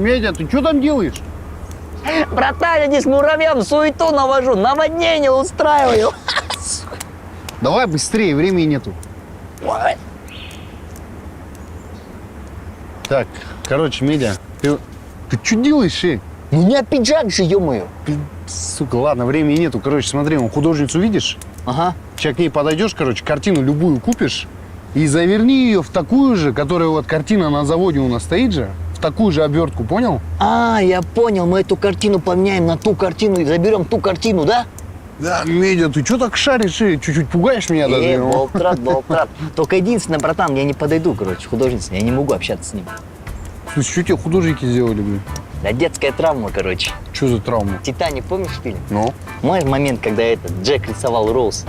Медя, ты что там делаешь? Братан, я здесь муравьям суету навожу, наводнение устраиваю. Давай быстрее, времени нету. Так, короче, Медя, ты что делаешь, У меня пиджак же, ё-моё. Сука, ладно, времени нету. Короче, смотри, художницу видишь? Ага. Сейчас к ней подойдешь, короче, картину любую купишь и заверни ее в такую же, которая вот картина на заводе у нас стоит же, в такую же обертку, понял? А, я понял, мы эту картину поменяем на ту картину и заберем ту картину, да? Да, Медя, ты что так шаришь, чуть-чуть пугаешь меня даже. болтрат. Только единственное, братан, я не подойду, короче, художница, я не могу общаться с ним. Слушай, что тебе художники сделали, блин? Да детская травма, короче. Что за травма? «Титаник», помнишь фильм? Ну? Мой момент, когда Джек рисовал Роуз.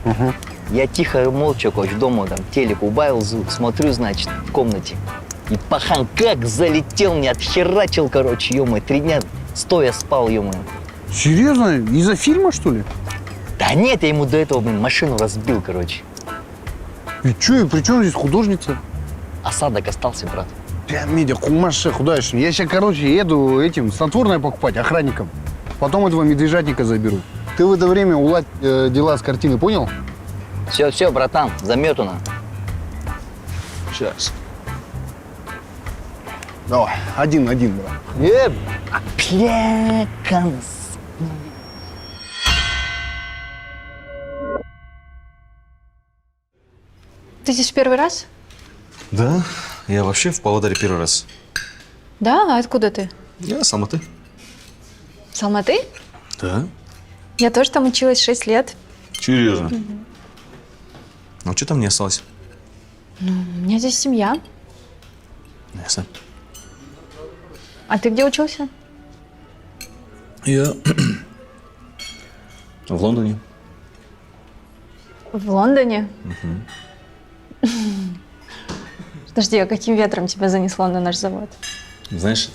Угу. Я тихо и молча, короче, дома там телек убавил звук, смотрю, значит, в комнате. И пахан как залетел, мне отхерачил, короче, ё-моё, 3 дня стоя спал, ё-моё. Серьезно? Из-за фильма, что ли? Да нет, я ему до этого, блин, машину разбил, короче. И что, и при чем здесь художница? Осадок остался, брат. Бля, Медиа, кумаше художник. Я сейчас, короче, еду этим снотворное покупать охранникам. Потом этого медвежатника заберу. Ты в это время уладь дела с картины, понял? Все, братан, заметано. Сейчас. Давай, один, брат. Пляканс. Ты здесь в первый раз? Да, я вообще в Павлодаре первый раз. Да? А откуда ты? Я с Алматы. С Алматы? Да. Я тоже там училась 6 лет. Серьезно? Ну, что там не осталось? У меня здесь семья. Ясно. А ты где учился? Я в Лондоне. В Лондоне? Подожди, а каким ветром тебя занесло на наш завод? Знаешь,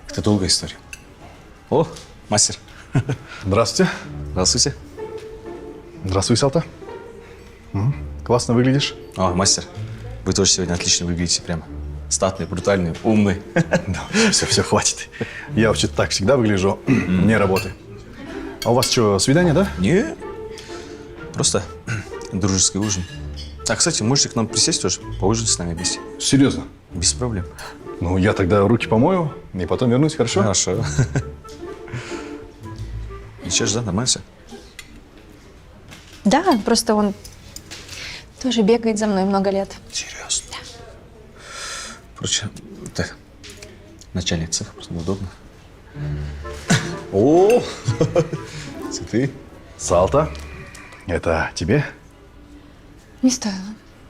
это долгая история. О, мастер. Здравствуйте. Здравствуйте. Здравствуй, Салта. Классно выглядишь. О, мастер, вы тоже сегодня отлично выглядите прямо. Статный, брутальный, умный. Да, все, хватит. Я вообще так всегда выгляжу вне работы. А у вас что, свидание, да? Не, просто дружеский ужин. А, кстати, можете к нам присесть тоже, поужинать с нами вместе. Серьезно? Без проблем. Ну, я тогда руки помою и потом вернусь, хорошо? Хорошо. Ничего же, да, нормально все? Да, просто он тоже бегает за мной много лет. Серьезно? Да. Короче, так, начальник цеха, просто неудобно. О, цветы. Салта, это тебе? Не стоило.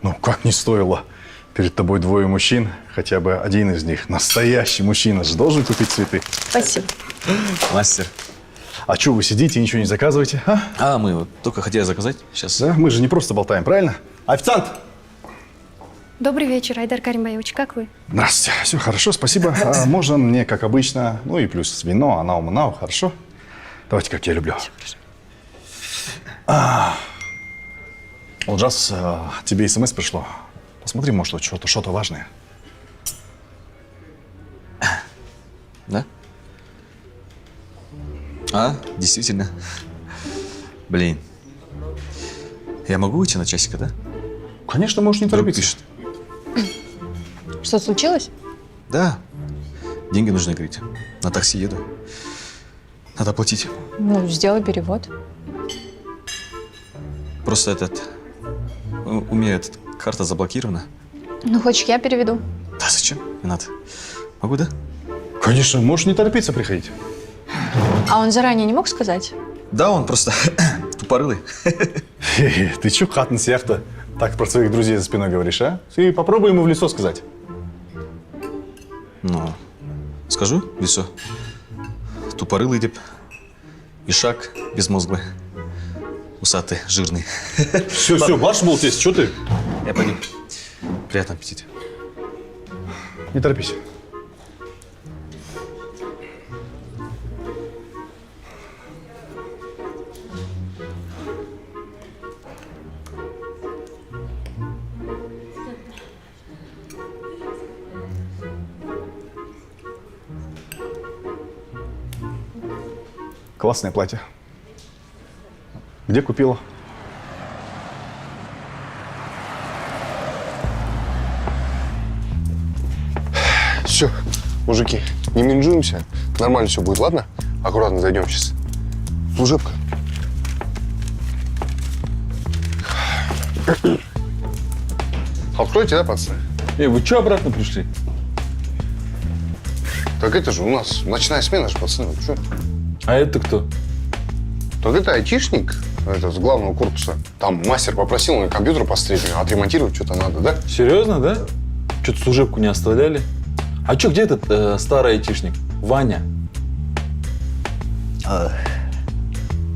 Ну, как не стоило? Перед тобой двое мужчин, хотя бы один из них настоящий мужчина же должен купить цветы. Спасибо. Мастер. А что, вы сидите и ничего не заказываете, а? А, мы вот только хотели заказать. Сейчас. Да, мы же не просто болтаем, правильно? Официант! Добрый вечер, Айдар Каримбаевич, как вы? Здравствуйте, все хорошо, спасибо. А можно мне, как обычно, ну и плюс вино, анау-манау, хорошо? Давайте, как я люблю. Вот, Джаз, тебе смс пришло. Посмотри, может, что-то важное. Да? А, действительно. Блин. Я могу уйти на часика, да? Конечно, можешь не Друг торопиться. пишет. Что случилось? Да. Деньги нужны, говорите. На такси еду. Надо платить. Ну, сделай перевод. Просто у меня карта заблокирована. Ну, хочешь, я переведу? Да зачем? Не надо. Могу, да? Конечно, можешь не торопиться приходить. А он заранее не мог сказать? Да, он просто тупорылый. Ты чё, хатный сердце? Так про своих друзей за спиной говоришь, а? Ты попробуй ему в лицо сказать. Ну, скажу в лицо. Тупорылый деп. Ишак безмозглый. Усатый, жирный. Все, марш, мол, здесь, что ты? Я пойду. Приятного аппетита. Не торопись. Классное платье. Где купила? Все, мужики, не менжуемся. Нормально все будет, ладно? Аккуратно зайдем сейчас. Служебка. Откройте, да, пацаны? Вы что обратно пришли? Так это же у нас ночная смена же, пацаны. Вы чё? А это кто? Так это айтишник, это с главного корпуса. Там мастер попросил мне компьютер посмотреть, отремонтировать что-то надо, да? Серьезно, да? Что-то служебку не оставляли? А что, где этот старый айтишник? Ваня?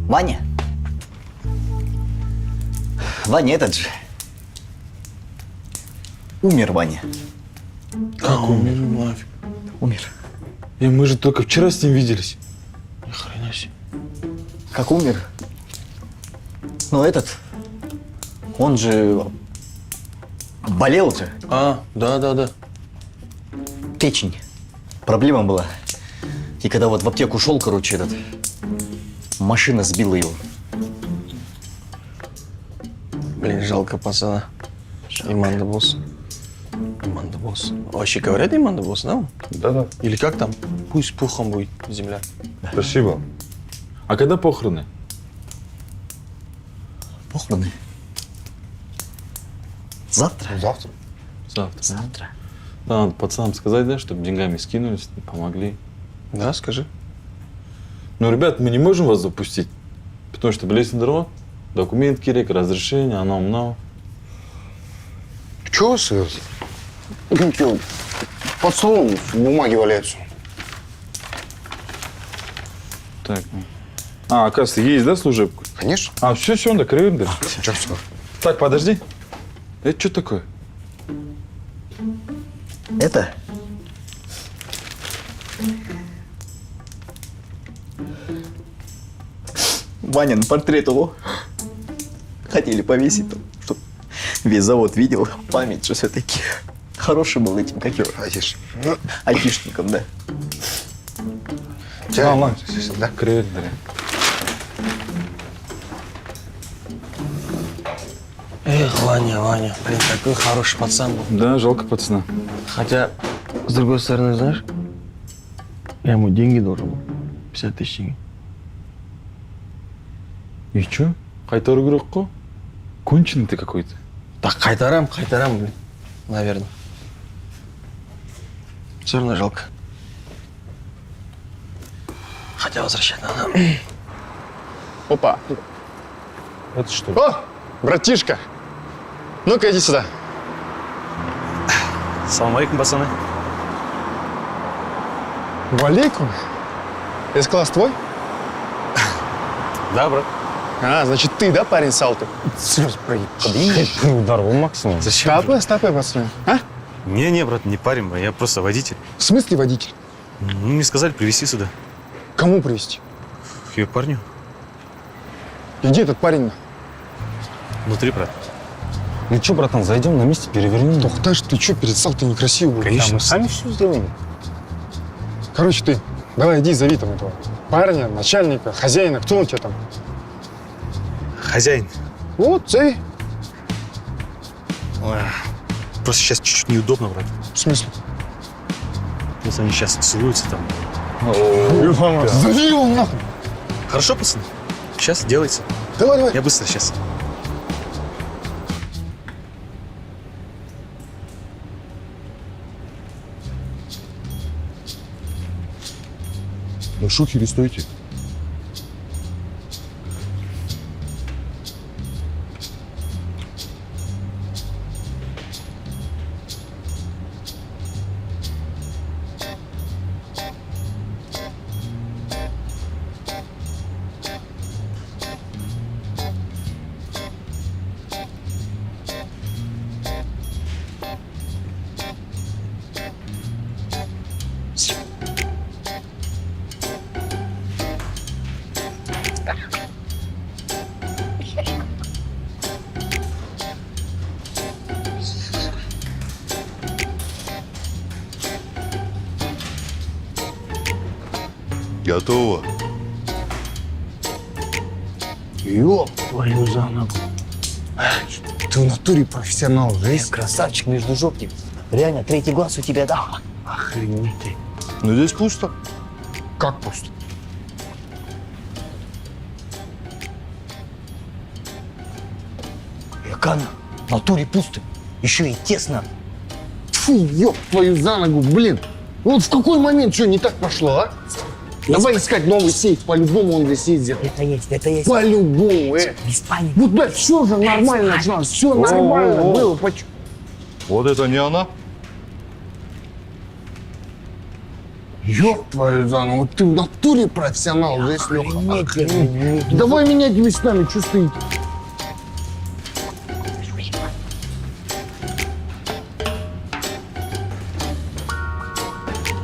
Ваня? Ваня этот же. Умер Ваня. Как умер? Нафиг. Умер. И мы же только вчера с ним виделись. Ни хрена себе. Как умер? Ну этот, он же болел же. Да. Печень. Проблема была. И когда вот в аптеку шел, короче, машина сбила его. Блин, жалко пацана. Иманда босс. Иманда босс. Вообще говорят Иманда босс, да? Да-да. Или как там? Пусть пухом будет земля. Спасибо. А когда похороны? Похороны. Завтра? Завтра. Завтра. Завтра. Да, надо пацанам сказать, да, чтобы деньгами скинулись, помогли. Да, скажи. Ну, ребят, мы не можем вас запустить, потому что болезнь здорова. Документ керек, разрешение, оно. Чего, сэр? Чё, под столом бумаги валяются. Так. Оказывается, есть, да, служебка? Конечно. Все, так рынок. Чё, всё? Так, подожди. Это что такое? Это? Ванин портрет его. Хотели повесить там, чтоб весь завод видел. Память же все-таки. Хороший был этим, как его, айтишником, да. Ладно. Да? Привет, Дарья. Эх, Ваня. Блин, такой хороший пацан был. Да, жалко пацана. Хотя, с другой стороны, знаешь, я ему деньги должен был. 50 тысяч денег. И чё? Қайтару керек қой. Конченый ты какой-то. Так, қайтарам, блин. Наверное. Все равно жалко. Хотя возвращать надо. Опа. Это что? О, братишка. Ну-ка, иди сюда. Салам алейкум, пацаны. Валейкум. С-класс твой? Да, брат. А, значит, ты, да, парень с Алты? Здорово, Максим. Стопы, пацаны. А? Не, брат, не парень, я просто водитель. В смысле водитель? Ну, мне сказали привезти сюда. Кому привезти? К ее парню. И где этот парень? Внутри, брат. Ну что, братан, зайдем на месте, перевернем. Тохташ, ты что, перед Салтой некрасиво был? Конечно, мы сами все сделаем. Короче, ты, давай иди, зови там этого парня, начальника, хозяина. Кто он тебе там? Хозяин. Вот, зови. Ой, просто сейчас чуть-чуть неудобно, брат. В смысле? Просто они сейчас целуются там. Зови его нахуй. Хорошо, пацаны? Сейчас делается. Давай. Я быстро сейчас. Ну, шухеры, стойте. Готово. Ёб твою за ногу. Ты в натуре профессионал, жесть. Красавчик, междужопник. Реально, третий глаз у тебя, да? Охренеть ты. Но здесь пусто. Как пусто? Якана, в натуре пусто. Еще и тесно. Фу, ёб твою за ногу, блин. Вот в какой момент что не так пошло, а? Давай искать новый сейф, по-любому он здесь есть где-то. Это есть, это есть. По-любому, Без паники. Вот, блядь, все же нормально, Жан, все нормально было. Вот это не она? Ёб твою за ногу, ты в натуре профессионал, здесь, Леха. Охренеть. Давай менять местами, что стоит?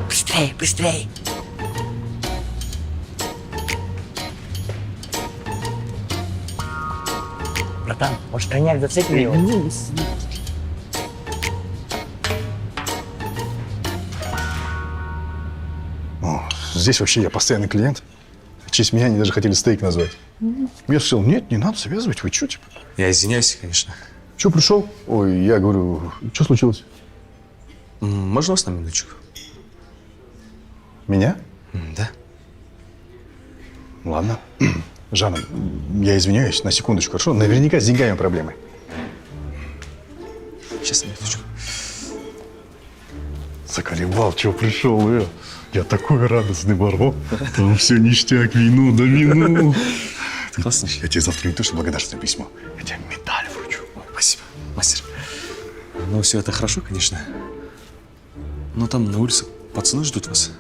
Быстрей, быстрей. Братан, может, коньяк зацепили его? О, здесь вообще я постоянный клиент. В честь меня они даже хотели стейк назвать. Я сказал, нет, не надо завязывать, вы что, типа? Я извиняюсь, конечно. Че пришел? Ой, я говорю, что случилось? Можно вас на минуточку? Меня? Да. Ладно. Жанна, я извиняюсь, на секундочку, хорошо? Наверняка с деньгами проблемы. Сейчас, минуточку. Заколебал, чего пришел, Я такой радостный барон. Там все ништяк, вино да вино. Классно. Я тебе завтра не то, что благодарственное письмо. Я тебе медаль вручу. Ой, спасибо, мастер. Ну, все это хорошо, конечно. Но там на улице пацаны ждут вас.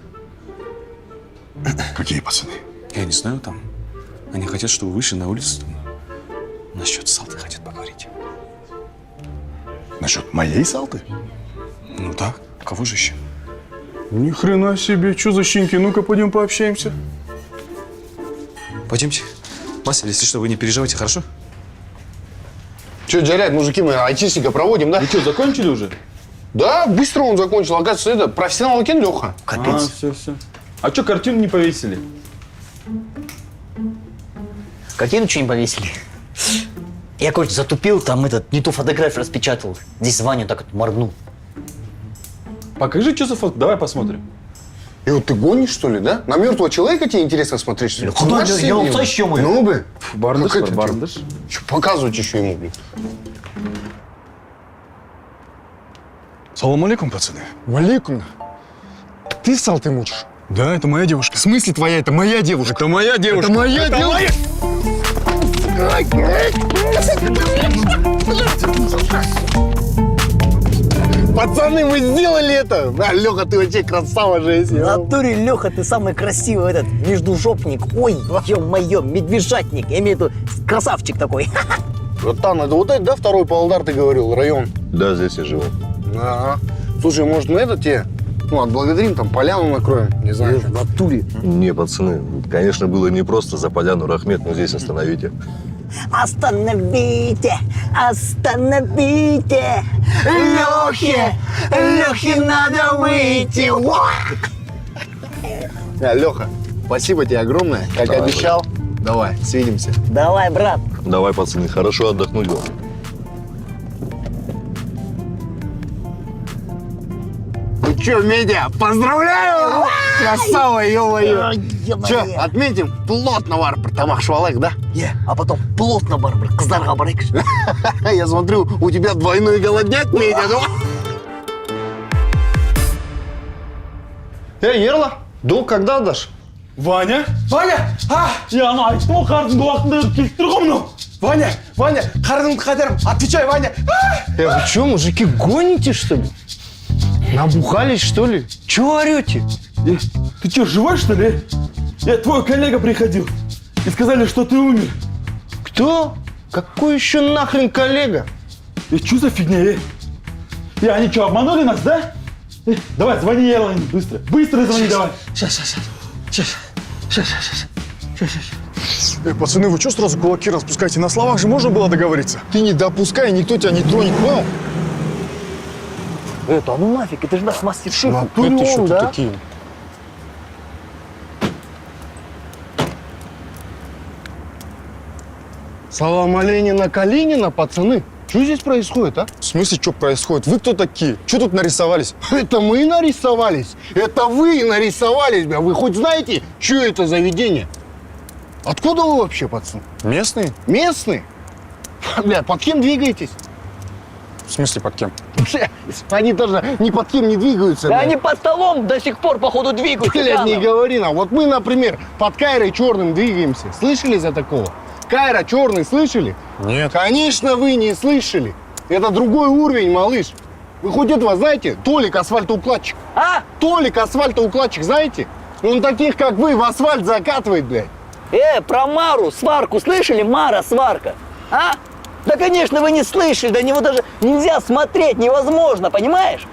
Какие пацаны? Я не знаю, там. Они хотят, чтобы вы вышли на улицу. Там, насчет салты хотят поговорить. Насчет моей салты? Ну да, кого же еще? Ни хрена себе, что за щенки? Ну-ка, пойдем пообщаемся. Пойдемте. Мастер, если что, вы не переживайте, хорошо? Че, дядь, мужики, мы айтишника проводим, да? Вы что, закончили уже? Да, быстро он закончил. Оказывается, это профессионал кен, Леха. А, все. А что, картину не повесили? Картину что не повесили? Я, короче, затупил, там не ту фотографию распечатал. Здесь Ваня так вот моргнул. Покажи, что за фото. Давай посмотрим. И вот ты гонишь, что ли, да? На мертвого человека тебе интересно смотреть, что ли? Куда Знаешь, я себе? он еще мы? Ну бы. Бардыш, Ну, как это бардыш. Что, показывать еще ему, блин? Салам алейкум, пацаны. Валикум. Ты в салты мучишь? Да, это моя девушка. В смысле твоя? Это моя девушка. Это моя девушка. Это моя девушка. Пацаны, мы сделали это! Да, Леха, ты вообще красава же, если. В натуре, Леха, ты самый красивый этот междужопник. Ой, ё-моё, медвежатник. Я имею в виду красавчик такой. Братан, это вот это, да, второй Павлодар, ты говорил, район? Да, здесь я живу. Ага. Слушай, может, мы это тебе, отблагодарим, там, поляну накроем, не знаю. В натуре. Не, пацаны, конечно, было не просто за поляну Рахмет, но здесь остановите. Остановите, остановите. Лехе надо выйти. Леха, спасибо тебе огромное, как Давай, обещал. Давай, свидимся. Давай, брат. Давай, пацаны, хорошо отдохнуть вам. Ну что, Медя, поздравляю! Красава, ё-моё! Че, отметим плотно вар тамах швалек, да? А потом плотно барбар, кыздарға барайықшы. Я смотрю, у тебя двойной голодняк, Медя, ну? Ерла, долг когда дашь? Ваня? Ваня! Я ана айттым ғой қардың уақытында келіп тұр ғой мынау. Ваня, қарнымды қатырым. Отвечай, Ваня. Вы что, мужики, гоните, что ли? Набухались, что ли? Чего орете? Ты что, живой, что ли? Твой коллега приходил. И сказали, что ты умер. Кто? Какой еще нахрен коллега? Что за фигня, они что, обманули нас, да? Давай, звони Ерлайну, быстро. Быстро звони, давай. Сейчас. Пацаны, вы что сразу кулаки распускаете? На словах же можно было договориться? Ты не допускай, никто тебя не тронет, понял? Это, ну нафиг, это же наш мастер-шеф. Это еще да? такие. Салам Оленина Калинина, пацаны. Что здесь происходит, а? В смысле, что происходит? Вы кто такие? Что тут нарисовались? Это мы нарисовались. Это вы нарисовались, бля. Вы хоть знаете, что это заведение? Откуда вы вообще, пацаны? Местные? Местные? Бля, под кем двигаетесь? В смысле, под кем? Бля, они даже ни под кем не двигаются, Да бля. они под столом до сих пор, походу, двигаются. Блядь, не рядом. говори нам. Вот мы, например, под Кайрой Черным двигаемся. Слышали за такого? Кайра Черный слышали? Нет. Конечно, вы не слышали. Это другой уровень, малыш. Вы хоть этого знаете? Толик асфальтоукладчик. А? Толик асфальтоукладчик, знаете? Он таких, как вы, в асфальт закатывает, блядь. Про Мару, сварку слышали? Мара, сварка. А? Да, конечно, вы не слышали, до него даже нельзя смотреть, невозможно, понимаешь?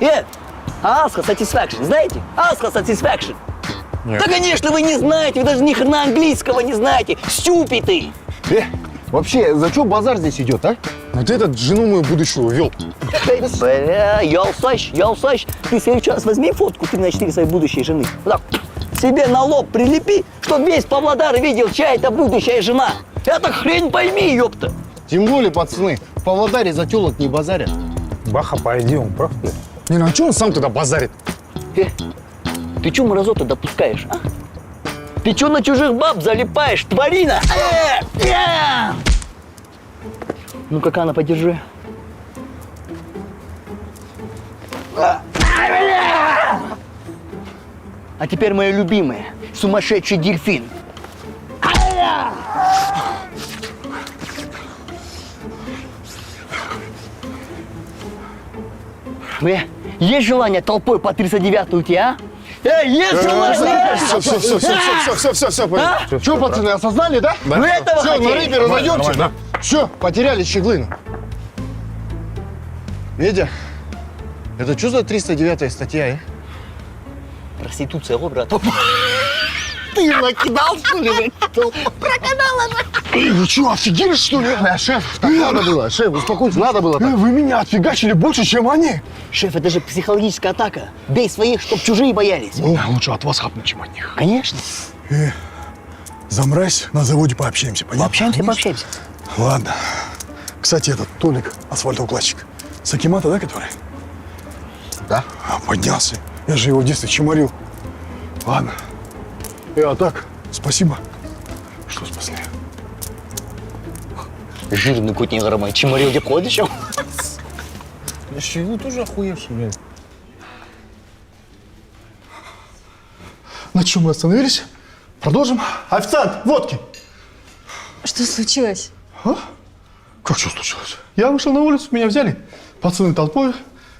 Asco Satisfaction, знаете? Asco Satisfaction. Нет. Да, конечно, вы не знаете, вы даже ни хрена английского не знаете. Стюпиты. Вообще, за что базар здесь идет, а? Вот этот жену мою будущую увел. Бля, Ялсаш, ты сейчас возьми фотку 3×4 своей будущей жены. Вот так, себе на лоб прилепи, чтоб весь Павлодар видел, чья это будущая жена. Это хрень пойми, ёпта. Тем более, пацаны, в Павлодаре за тёлок не базарят. Баха, пойди, он прав, блядь. Не, ну а что он сам туда базарит? Ты чё мразоту допускаешь, а? Ты чё на чужих баб залипаешь, тварина? Ну-ка, Кана, подержи. А теперь моя любимая, сумасшедший дельфин. Есть желание толпой по 309 уйти, а? Есть желание! Все, понятно. Что, пацаны, осознали, да? Вы этого Все, на хотели? рыбе разойдемся. нормально. Все, потеряли щеглыну. Медя, это что за 309-я статья, Проституция, о, брат. Ты накидал, что ли? Проканала же. Вы что, офигели, что ли? Шеф, так надо было. Шеф, успокойся, надо было так. Вы меня отфигачили больше, чем они. Шеф, это же психологическая атака. Бей своих, чтоб чужие боялись. Лучше от вас хапнуть, чем от них. Конечно. Замразь, на заводе пообщаемся, понятно? Пообщаемся. Ладно. Кстати, этот Толик, асфальтоукладчик, с Акимата, да, который? Да. Поднялся. Я же его в детстве чморил. Ладно. А так, спасибо, что спасли. Жирный кот не громай. Чеморил, где ходишь? Вы тоже охуевший, блядь. На чем мы остановились? Продолжим. Официант, водки. Что случилось? Как что случилось? Я вышел на улицу, меня взяли. Пацаны толпой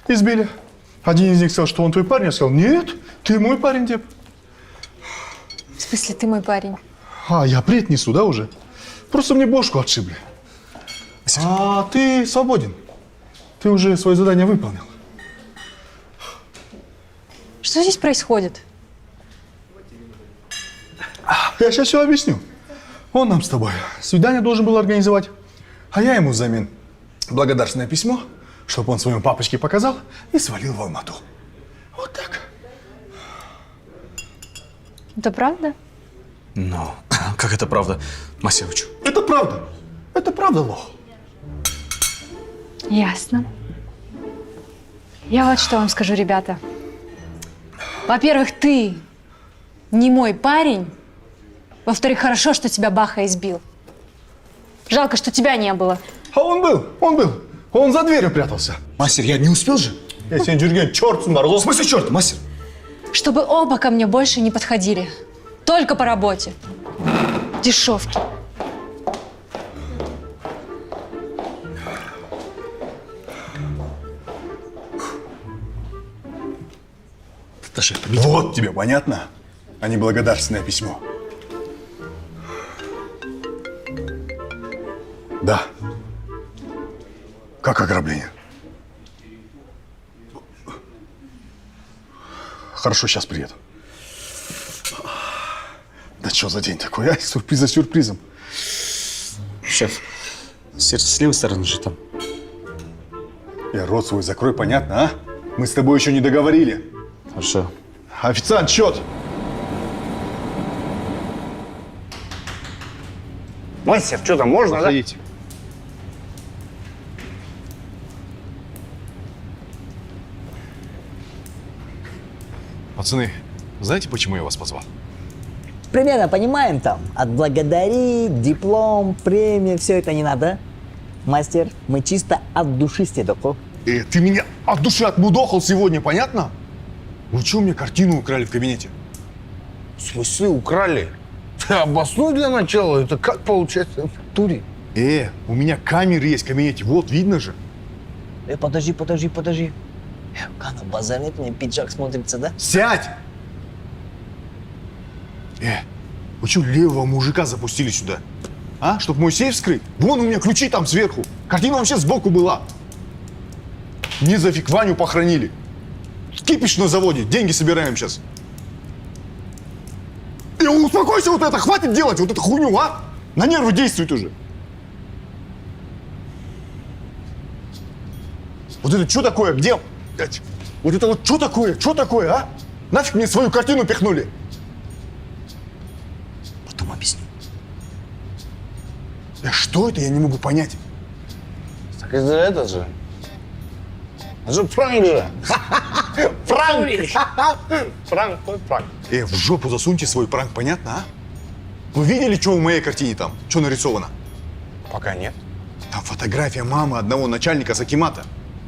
избили. Один из них сказал, что он твой парень. Я сказал, нет, ты мой парень, Деп. В смысле, ты мой парень? Я бред несу, да, уже? Просто мне бошку отшибли. Ты свободен. Ты уже свое задание выполнил. Что здесь происходит? Я сейчас все объясню. Он нам с тобой свидание должен был организовать, а я ему взамен благодарственное письмо, чтобы он своему папочке показал и свалил в Алмату. Вот так. Это правда? Ну, как это правда, Масевич? Это правда. Это правда, лох. Ясно. Я вот что вам скажу, ребята. Во-первых, ты не мой парень. Во-вторых, хорошо, что тебя Баха избил. Жалко, что тебя не было. А он был. Он за дверью прятался. Мастер, я не успел же. Я сегодня Джерген, черт с морозом. В смысле черт, мастер? Чтобы оба ко мне больше не подходили. Только по работе. Дешевки. Вот тебе понятно, а не благодарственное письмо. Да. Как ограбление? Хорошо, сейчас приеду. Да что за день такой, а? Сюрприз за сюрпризом. Шеф, сердце с левой стороны же там. Рот свой закрой, понятно, а? Мы с тобой еще не договорили. Хорошо. Официант, счет. Мастер, что там, можно, Заходите. Пацаны, знаете, почему я вас позвал? Примерно понимаем там, отблагодарить, диплом, премия, все это не надо. Мастер, мы чисто от души с тебе. Ты меня от души отмудохал сегодня, понятно? Вы что, мне картину украли в кабинете? В смысле украли? Ты обоснуй для начала, это как получается в туре? У меня камеры есть в кабинете, вот, видно же. Подожди. Кана базарит, мне пиджак смотрится, да? Сядь! Вы что, левого мужика запустили сюда? А? Чтоб мой сейф вскрыть? Вон у меня ключи там сверху. Картина вообще сбоку была. Не зафиг, Ваню похоронили. Кипиш на заводе, деньги собираем сейчас. Успокойся, вот это, хватит делать вот эту хуйню, а? На нервы действует уже. Вот это что такое? Где? Блядь, вот это вот что такое? Что такое, а? Нафиг мне свою картину пихнули? Потом объясню. Что это? Я не могу понять. Так это это же. Это же пранк же. Пранк! Пранк, пранк. В жопу засуньте свой пранк, понятно, а? Вы видели, что в моей картине там? Что нарисовано? Пока нет. Там фотография мамы одного начальника Закимата.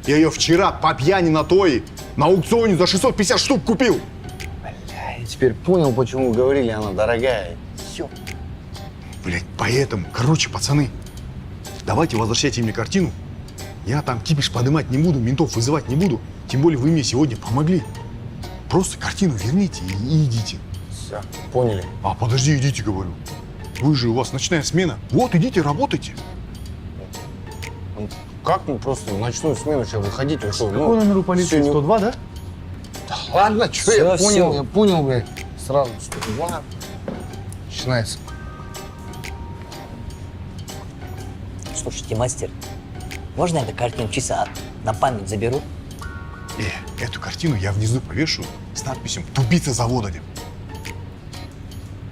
Я ее вчера по пьяни на той на аукционе за 650 штук купил. Я теперь понял, почему вы говорили, она дорогая. Все. Блять, поэтому. Короче, пацаны, давайте возвращайте мне картину. Я там кипиш поднимать не буду, ментов вызывать не буду. Тем более вы мне сегодня помогли. Просто картину верните и идите. Все, поняли. А, подожди, идите, говорю. Вы же, у вас ночная смена. Вот, идите, работайте. Как мы просто в ночную смену сейчас выходить? Вы что, Какой номер у полиции? 102, да? Ладно, что Всё, я понял, всё. я понял, блядь. Сразу 102. Начинается. Слушайте, мастер, можно я эту картину чисто на память заберу? Эту картину я внизу повешу с надписью «Тупица завода».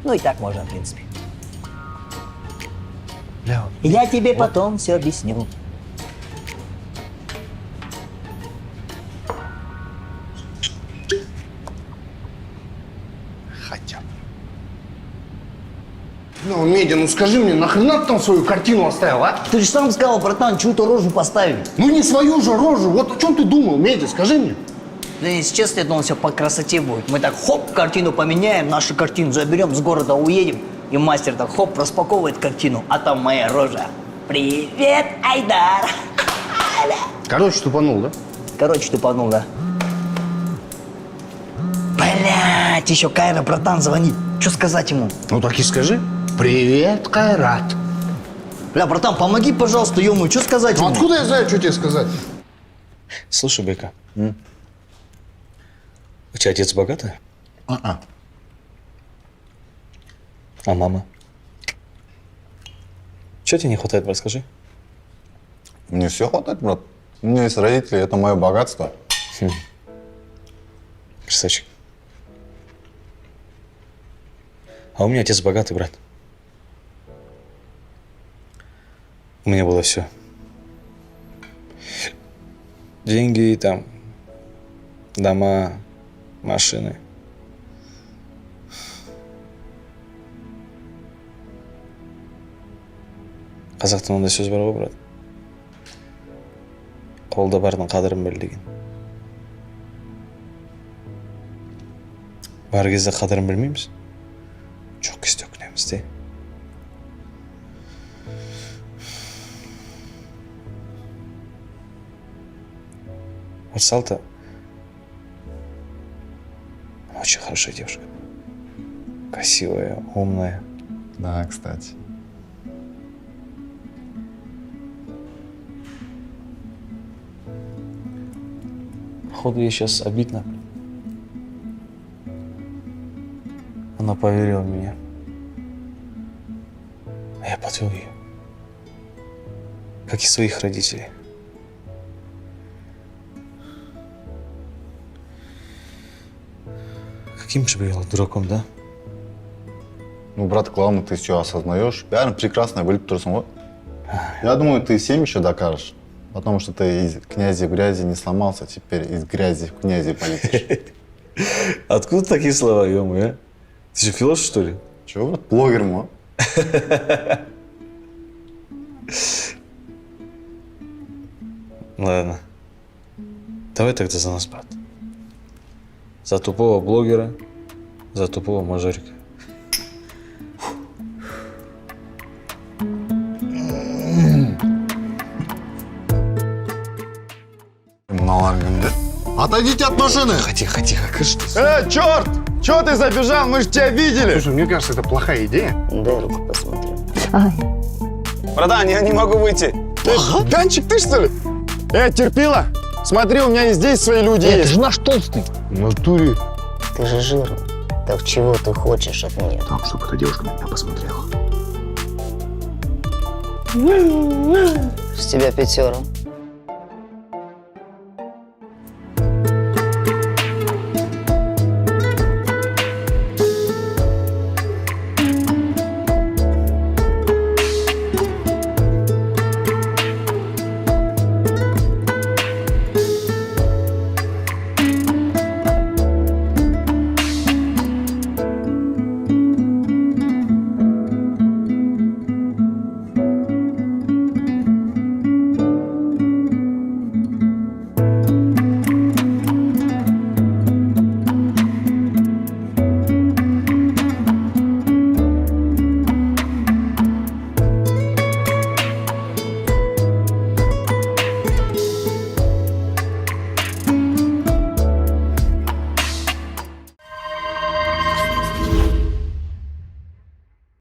Ну и так можно, в принципе. Бля, Я тебе потом все объясню. Хотя бы. ну, Медя, ну скажи мне, нахрена ты там свою картину оставил, а? Ты же сам сказал, братан, чью-то рожу поставили. Ну не свою же рожу, вот о чем ты думал, Медя, скажи мне. Да если честно, я думал, все по красоте будет. Мы так хоп, картину поменяем, нашу картину заберем, с города уедем. И мастер так хоп, распаковывает картину, а там моя рожа. Привет, Айдар! Короче, тупанул, да? Короче, тупанул, да. Блять, еще Кайра, братан, звонит. Что сказать ему? Ну так и скажи. Привет, Кайрат. Бля, братан, помоги, пожалуйста, ему, что сказать Ну ему? откуда я знаю, что тебе сказать? Слушай, Бека, у тебя отец богатый? А-а. А мама? Чего тебе не хватает, брат, скажи? Мне все хватает, брат. У меня есть родители, это мое богатство. Красавчик. А у меня отец богатый, брат. У меня было все. Деньги, там, дома, машины. Қазақтың ондай сөз бар ғой, брат. Қолда бардың қадірін біл деген. Бар кезде қадірін білмейміз. Жоқ кезде өкінеміз де. Марсалта очень хорошая девушка. Красивая, умная. Да, кстати. Походу, ей сейчас обидно. Она поверила в меня. А я подвел ее. Как и своих родителей. Каким же был дураком, да? Ну, брат, главное, ты все осознаешь. Бәрін прекрасно біліп тұрсың ғой. Я думаю, ты всем еще докажешь. Потому что ты из князи в грязи не сломался, теперь из грязи в князи полетишь. Откуда такие слова, ё-моё, а? Ты что, философ, что ли? Чего, брат, блогер мы? Ладно. Давай тогда за нас, брат. За тупого блогера, за тупого мажорика. Отойдите от машины! Тихо, тихо, что? Черт! Чего ты забежал? Мы же тебя видели! Слушай, мне кажется, это плохая идея. Дай руку посмотрю. Братан, я не могу выйти. Данчик, ты что ли? Терпила? Смотри, у меня и здесь свои люди Ты есть. же наш толстый. В натуре. Ты же жирный. Так чего ты хочешь от меня? Там, чтобы эта девушка на меня посмотрела. С тебя 5.